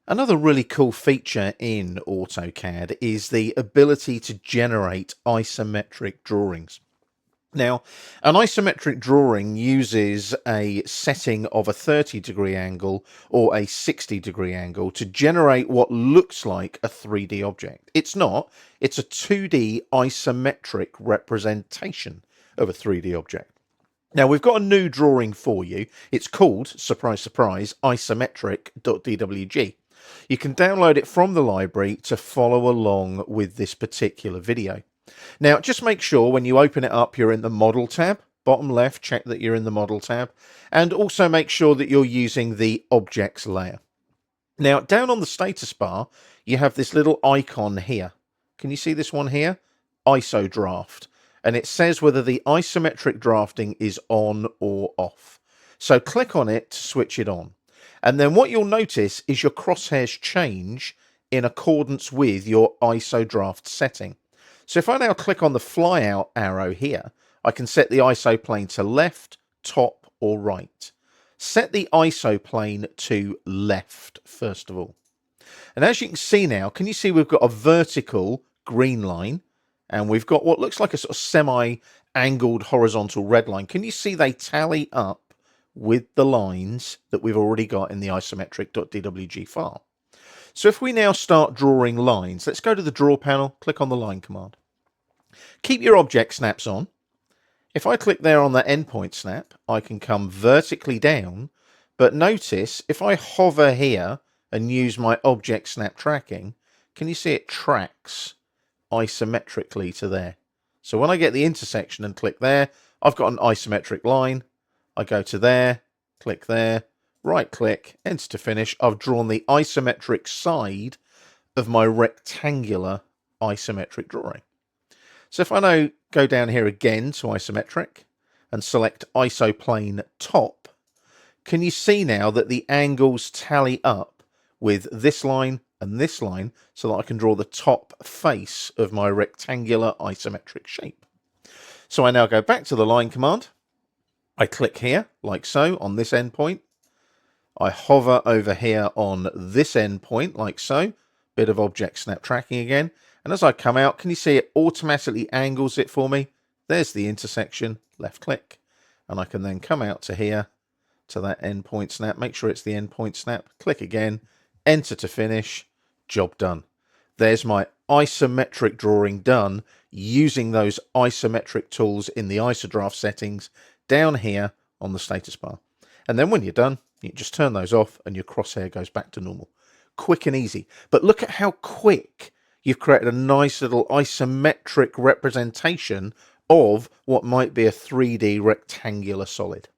Another really cool feature in AutoCAD is the ability to generate isometric drawings. Now, an isometric drawing uses a setting of a 30-degree angle or a 60-degree angle to generate what looks like a 3D object. It's not, it's a 2D isometric representation of a 3D object. Now, we've got a new drawing for you. It's called, surprise, surprise, isometric.dwg. You can download it from the library to follow along with this particular video. Now, just make sure when you open it up, you're in the Model tab. Bottom left, check that you're in the Model tab. And also make sure that you're using the Objects layer. Now, down on the status bar, you have this little icon here. Can you see this one here? ISODRAFT. And it says whether the isometric drafting is on or off. So click on it to switch it on. And then what you'll notice is your crosshairs change in accordance with your ISODRAFT setting. So if I now click on the flyout arrow here, I can set the ISO plane to left, top, or right. Set the ISO plane to left, first of all. And as you can see now, can you see we've got a vertical green line? And we've got what looks like a sort of semi-angled horizontal red line. Can you see they tally up with the lines that we've already got in the isometric.dwg file? So if we now start drawing lines, let's go to the Draw panel, click on the Line command. Keep your object snaps on. If I click there on that endpoint snap, I can come vertically down. But notice, if I hover here and use my object snap tracking, can you see it tracks isometrically to there? So when I get the intersection and click there, I've got an isometric line. I go to there, click there, right click, enter to finish. I've drawn the isometric side of my rectangular isometric drawing. So if I now go down here again to isometric and select ISO plane top, can you see now that the angles tally up with this line and this line so that I can draw the top face of my rectangular isometric shape? So I now go back to the Line command. I click here, like so, on this endpoint. I hover over here on this endpoint, like so. Bit of object snap tracking again. And as I come out, can you see it automatically angles it for me? There's the intersection, left click. And I can then come out to here, to that endpoint snap. Make sure it's the endpoint snap. Click again, enter to finish. Job done. There's my isometric drawing done using those isometric tools in the ISODRAFT settings down here on the status bar. And then when you're done, you just turn those off and your crosshair goes back to normal. Quick and easy. But look at how quick you've created a nice little isometric representation of what might be a 3D rectangular solid.